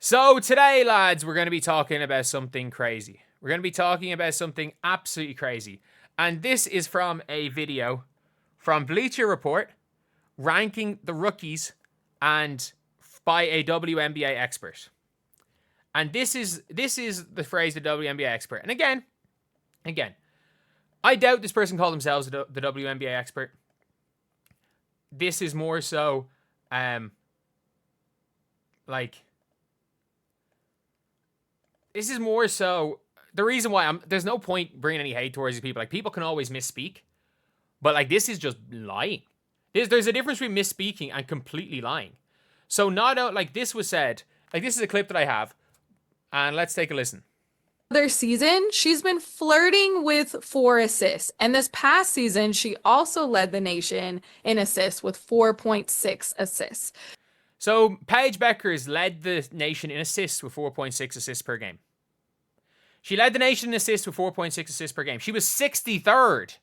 So today, lads, we're going to be talking about something crazy. We're going to be talking about something absolutely crazy. And this is from a video from Bleacher Report ranking the rookies and by a WNBA expert. And this is the phrase the WNBA expert. And again, I doubt this person called themselves the WNBA expert. This is more so this is more so the reason why there's no point bringing any hate towards these people. Like, people can always misspeak, but like, this is just lying. There's a difference between misspeaking and completely lying. So this was said, like, this is a clip that I have, and let's take a listen. Other season, she's been flirting with 4 assists. And this past season, she also led the nation in assists with 4.6 assists. So Paige Bueckers led the nation in assists with 4.6 assists per game. She led the nation in assists with 4.6 assists per game. She was 63rd.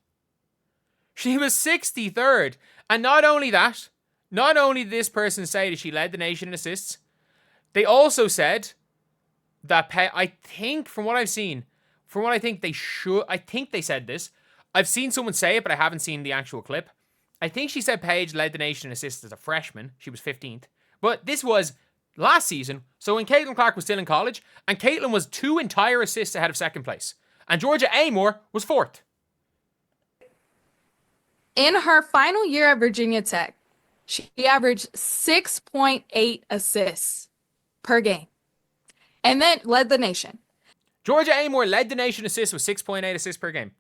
She was 63rd. And not only that, not only did this person say that she led the nation in assists, they also said that I think they said this. I've seen someone say it, but I haven't seen the actual clip. I think she said Paige led the nation in assists as a freshman. She was 15th. But this was last season, so when Caitlin Clark was still in college, and Caitlin was 2 entire assists ahead of second place. And Georgia Amor was 4th. In her final year at Virginia Tech, she averaged 6.8 assists per game. And then led the nation. Georgia Amor led the nation assists with 6.8 assists per game.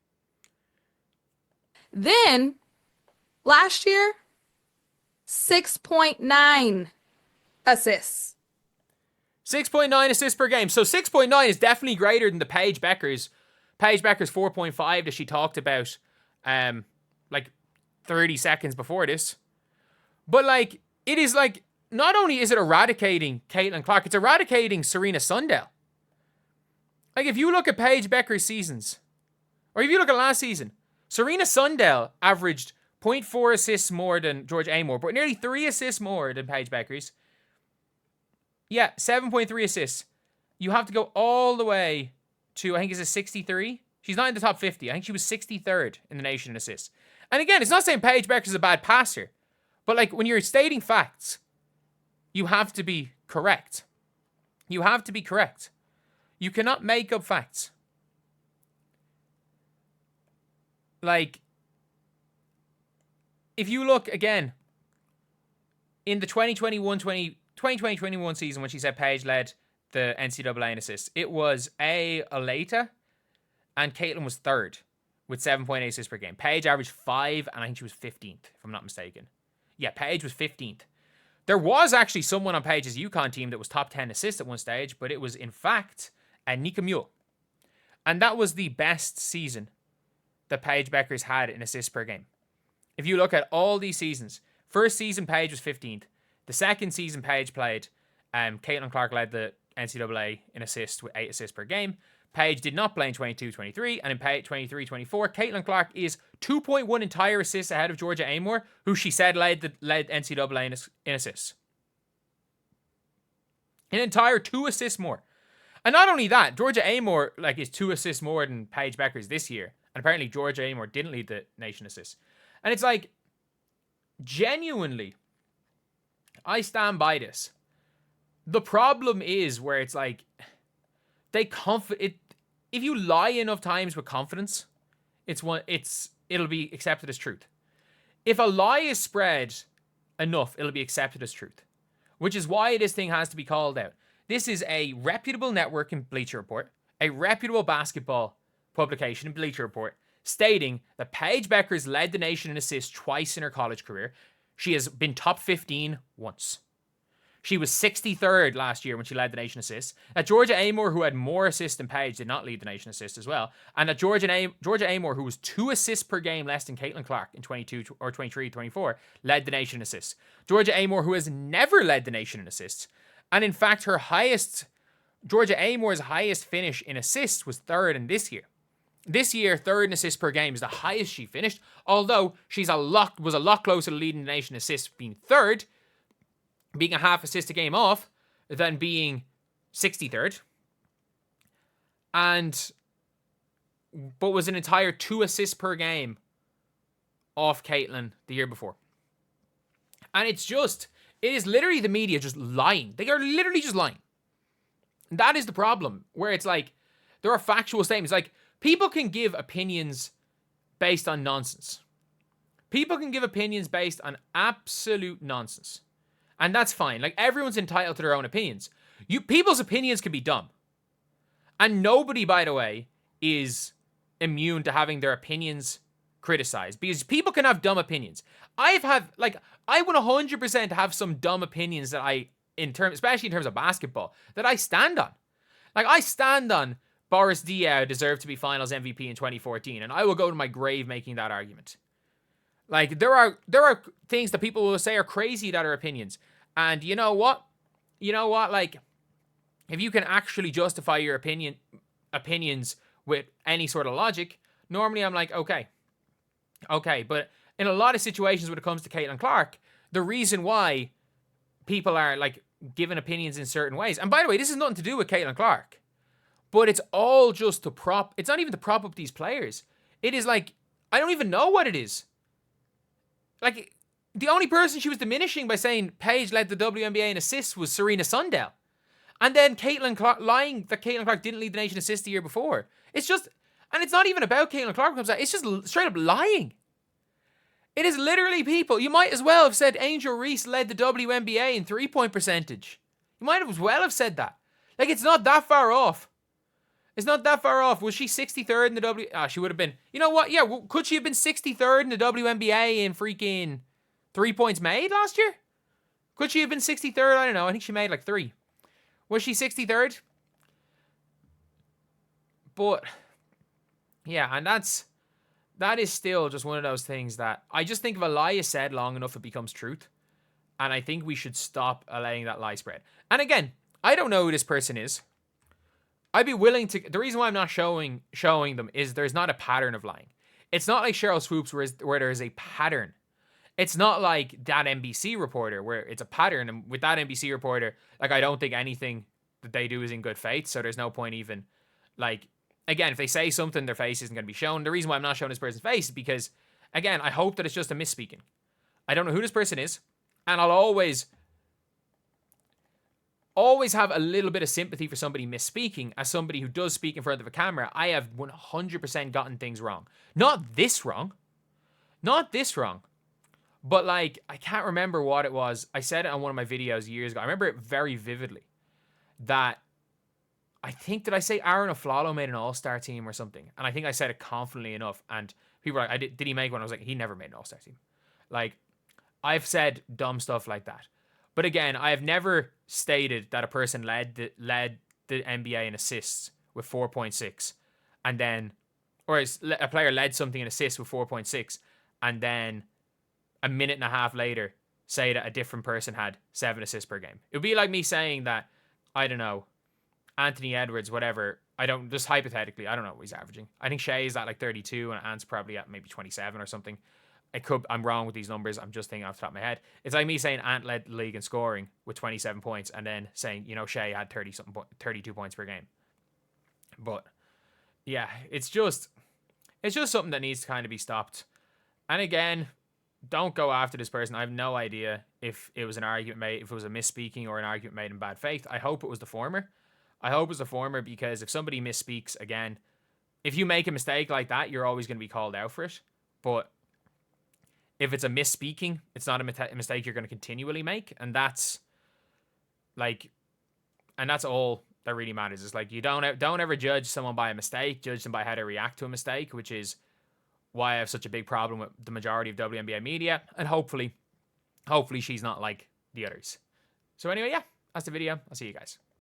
Then, last year, 6.9 assists. 6.9 assists per game. So 6.9 is definitely greater than the Paige Bueckers 4.5 that she talked about 30 seconds before this. But like, it is like, not only is it eradicating Caitlin Clark, it's eradicating Serena Sundell. Like, if you look at Paige Bueckers' seasons, or if you look at last season, Serena Sundell averaged 0.4 assists more than Georgia Amor, but nearly 3 assists more than Paige Bueckers. Yeah, 7.3 assists. You have to go all the way to, I think, is it 63? She's not in the top 50. I think she was 63rd in the nation in assists. And again, it's not saying Paige Bueckers is a bad passer, but like, when you're stating facts, you have to be correct. You have to be correct. You cannot make up facts. Like, if you look again, in the 2020-21 season when she said Paige led the NCAA in assists, it was Aleta and Caitlin was 3rd with 7.8 assists per game. Paige averaged 5, and I think she was 15th, if I'm not mistaken. Yeah, Paige was 15th. There was actually someone on Paige's UConn team that was top 10 assists at one stage, but it was, in fact, Nika Mule. And that was the best season that Paige Bueckers had in assists per game. If you look at all these seasons, first season Paige was 15th. The second season Paige played, Caitlin Clark led the NCAA in assists with 8 assists per game. Paige did not play in 22-23, and in 23-24, Caitlin Clark is 2.1 entire assists ahead of Georgia Amor, who she said led NCAA in assists. An entire 2 assists more. And not only that, Georgia Amor is 2 assists more than Paige Bueckers this year. And apparently Georgia Amor didn't lead the nation assists. And it's like, genuinely, I stand by this. The problem is where it's like, if you lie enough times with confidence, it'll be accepted as truth. If a lie is spread enough, it'll be accepted as truth. Which is why this thing has to be called out. This is a reputable network in Bleacher Report, a reputable basketball publication in Bleacher Report, stating that Paige Bueckers led the nation in assists twice in her college career. She has been top 15 once. She was 63rd last year when she led the nation assists. That Georgia Amor, who had more assists than Paige, did not lead the nation assists as well. And that Georgia Amor, who was 2 assists per game less than Caitlin Clark in 22 or 23-24, led the nation in assists. Georgia Amor, who has never led the nation in assists. And in fact, Georgia Amor's highest finish in assists was 3rd in this year. This year, 3rd in assists per game is the highest she finished, although was a lot closer to leading the nation assists being 3rd, being a half assist a game off, than being 63rd, but was an entire 2 assists per game off Caitlin the year before. And it is literally the media just lying. They are literally just lying. And that is the problem, where it's like, there are factual statements. Like, people can give opinions based on nonsense. People can give opinions based on absolute nonsense. And that's fine. Like, everyone's entitled to their own opinions. People's opinions can be dumb. And nobody, by the way, is immune to having their opinions criticized, because people can have dumb opinions. I want 100% have some dumb opinions that especially in terms of basketball, that I stand on. Like, I stand on Boris Diaw deserved to be Finals MVP in 2014, and I will go to my grave making that argument. Like, there are things that people will say are crazy that are opinions, and you know what? Like, if you can actually justify your opinions with any sort of logic, normally I'm like, okay. But in a lot of situations when it comes to Caitlin Clark, the reason why people are like giving opinions in certain ways, and by the way, this has nothing to do with Caitlin Clark, but it's all just it's not even to prop up these players. It is like, I don't even know what it is. Like, the only person she was diminishing by saying Paige led the WNBA in assists was Serena Sundell. And then lying that Caitlin Clark didn't lead the nation assists the year before. It's just, and it's not even about Caitlin Clark. It's just straight up lying. It is literally people. You might as well have said Angel Reese led the WNBA in 3-point percentage. You might as well have said that. Like, it's not that far off. It's not that far off. Was she 63rd in the she would have been. You know what? Yeah, could she have been 63rd in the WNBA in freaking 3 points made last year? Could she have been 63rd? I don't know. I think she made like 3. Was she 63rd? But yeah, and that is still just one of those things that I just think if a lie is said long enough, it becomes truth. And I think we should stop allowing that lie spread. And again, I don't know who this person is. I'd be willing to. The reason why I'm not showing them is there's not a pattern of lying. It's not like Cheryl Swoops where there is a pattern. It's not like that NBC reporter where it's a pattern. And with that NBC reporter, like, I don't think anything that they do is in good faith. So there's no point even, like, again, if they say something, their face isn't going to be shown. The reason why I'm not showing this person's face is because, again, I hope that it's just a misspeaking. I don't know who this person is. And I'll always have a little bit of sympathy for somebody misspeaking. As somebody who does speak in front of a camera, I have 100% gotten things wrong. Not this wrong. But, like, I can't remember what it was. I said it on one of my videos years ago. I remember it very vividly. That, I think, did I say Aaron Aflalo made an all-star team or something? And I think I said it confidently enough. And people were like, did he make one? I was like, he never made an all-star team. Like, I've said dumb stuff like that. But again, I have never stated that a person led the NBA in assists with 4.6, and then, or a player led something in assists with 4.6, and then a minute and a half later say that a different person had 7 assists per game. It would be like me saying that, I don't know, Anthony Edwards, whatever, just hypothetically, I don't know what he's averaging. I think Shea is at like 32 and Ant's probably at maybe 27 or something. I'm wrong with these numbers. I'm just thinking off the top of my head. It's like me saying Ant led the league in scoring with 27 points and then saying, Shea had 32 points per game. But yeah, it's just something that needs to kind of be stopped. And again, don't go after this person. I have no idea if it was an argument made, if it was a misspeaking or an argument made in bad faith. I hope it was the former. Because if somebody misspeaks, again, if you make a mistake like that, you're always going to be called out for it. But if it's a misspeaking, it's not a mistake you're going to continually make. And that's all that really matters. It's like, you don't ever judge someone by a mistake, judge them by how they react to a mistake, which is why I have such a big problem with the majority of WNBA media. And hopefully she's not like the others. So anyway, yeah, that's the video. I'll see you guys.